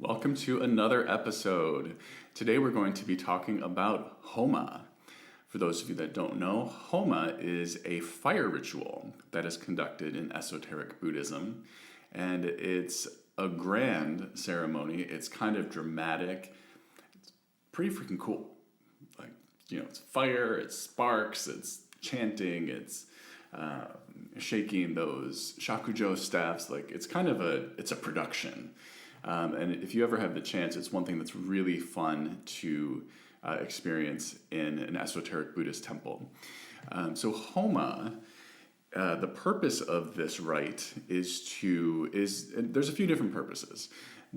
Welcome to another episode. Today we're going to be talking about Homa. For those of you that don't know, Homa is a fire ritual that is conducted in esoteric Buddhism, and it's a grand ceremony. It's kind of dramatic. It's pretty freaking cool. It's fire, it's sparks, it's chanting, it's shaking those shakujo staffs. It's a production. And if you ever have the chance, it's one thing that's really fun to experience in an esoteric Buddhist temple. So Homa, the purpose of this rite there's a few different purposes.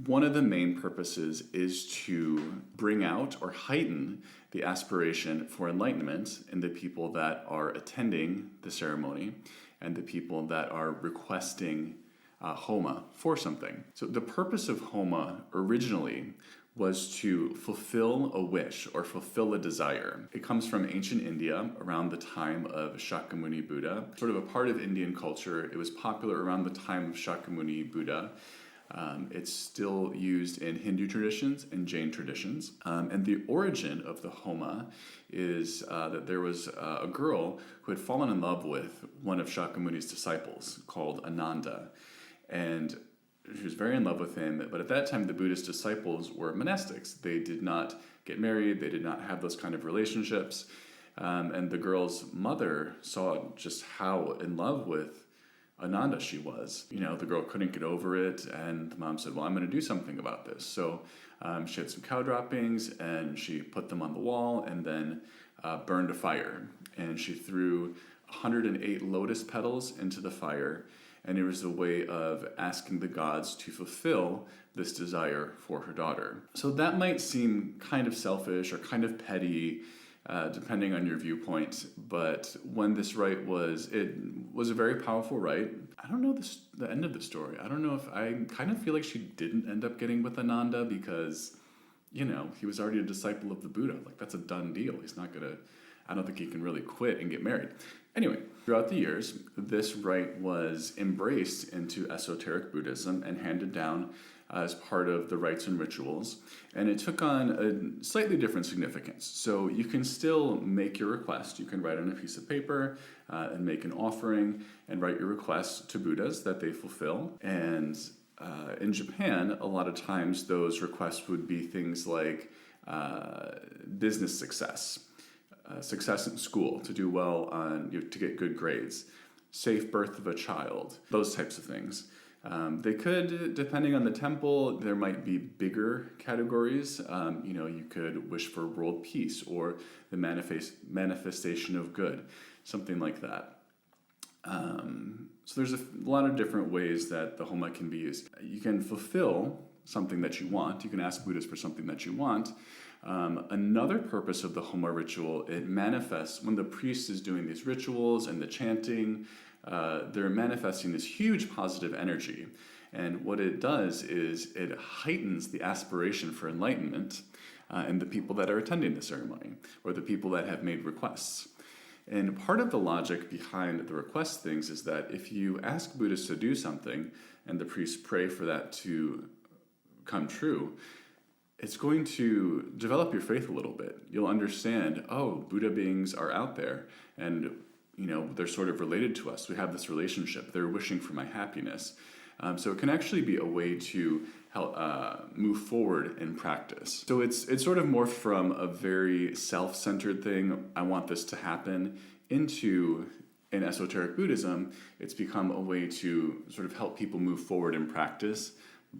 One of the main purposes is to bring out or heighten the aspiration for enlightenment in the people that are attending the ceremony and the people that are requesting Homa for something. So the purpose of Homa originally was to fulfill a wish or fulfill a desire. It comes from ancient India around the time of Shakyamuni Buddha. Sort of a part of Indian culture. It was popular around the time of Shakyamuni Buddha. It's still used in Hindu traditions and Jain traditions. And the origin of the Homa is that there was a girl who had fallen in love with one of Shakyamuni's disciples called Ananda. And she was very in love with him, but at that time the Buddhist disciples were monastics. They did not get married, they did not have those kind of relationships. And the girl's mother saw just how in love with Ananda she was. The girl couldn't get over it, and the mom said, well, I'm going to do something about this. So she had some cow droppings, and she put them on the wall, and then burned a fire. And she threw 108 lotus petals into the fire, and it was a way of asking the gods to fulfill this desire for her daughter. So that might seem kind of selfish or kind of petty, depending on your viewpoint. But when this rite it was a very powerful rite. I don't know the end of the story. I don't know if I kind of feel like she didn't end up getting with Ananda because, he was already a disciple of the Buddha. That's a done deal. I don't think he can really quit and get married. Anyway, throughout the years, this rite was embraced into esoteric Buddhism and handed down as part of the rites and rituals, and it took on a slightly different significance. So you can still make your request. You can write on a piece of paper and make an offering and write your request to Buddhas that they fulfill. And in Japan, a lot of times those requests would be things like business success, success in school, to do well to get good grades, safe birth of a child, those types of things. They could, depending on the temple, there might be bigger categories. You could wish for world peace or the manifestation of good, something like that. So there's a lot of different ways that the Homa can be used. You can fulfill something that you want. You can ask Buddhas for something that you want. Another purpose of the Homa ritual, it manifests when the priest is doing these rituals and the chanting, they're manifesting this huge positive energy. And what it does is it heightens the aspiration for enlightenment in the people that are attending the ceremony or the people that have made requests. And part of the logic behind the request things is that if you ask Buddhists to do something and the priests pray for that to come true, it's going to develop your faith a little bit. You'll understand, Buddha beings are out there and, they're sort of related to us. We have this relationship. They're wishing for my happiness. So it can actually be a way to help move forward in practice. So it's sort of morphed from a very self-centered thing, I want this to happen, into, in esoteric Buddhism, it's become a way to sort of help people move forward in practice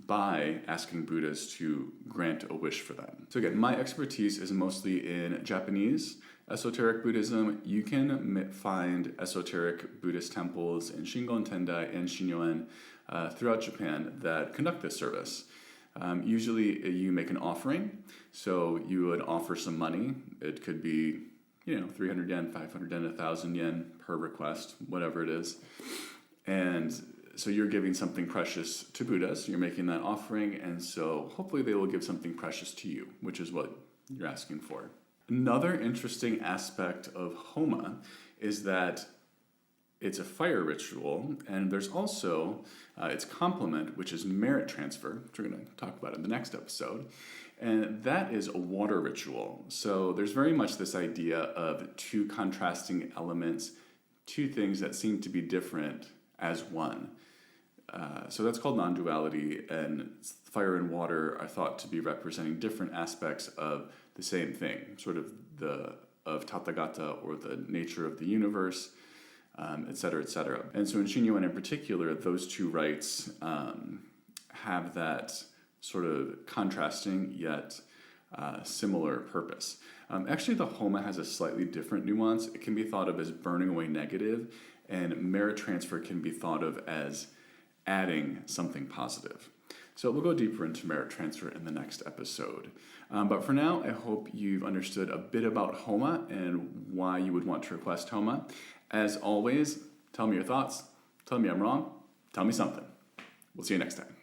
by asking Buddhas to grant a wish for them. So again, my expertise is mostly in Japanese esoteric Buddhism. You can find esoteric Buddhist temples in Shingon Tendai and Shinyoen throughout Japan that conduct this service. Usually you make an offering, so you would offer some money. It could be 300 yen, 500 yen, 1,000 yen per request, whatever it is. And so you're giving something precious to Buddhas, you're making that offering, and so hopefully they will give something precious to you, which is what you're asking for. Another interesting aspect of Homa is that it's a fire ritual, and there's also its complement, which is merit transfer, which we're going to talk about in the next episode. And that is a water ritual. So there's very much this idea of two contrasting elements, two things that seem to be different as one. So that's called non-duality, and fire and water are thought to be representing different aspects of the same thing, sort of of Tathagata, or the nature of the universe, et cetera, et cetera. And so in Shinyo-en in particular, those two rites have that sort of contrasting yet similar purpose. Actually, the Homa has a slightly different nuance. It can be thought of as burning away negative, and merit transfer can be thought of as adding something positive. So we'll go deeper into merit transfer in the next episode. But for now, I hope you've understood a bit about Homa and why you would want to request Homa. As always, tell me your thoughts. Tell me I'm wrong. Tell me something. We'll see you next time.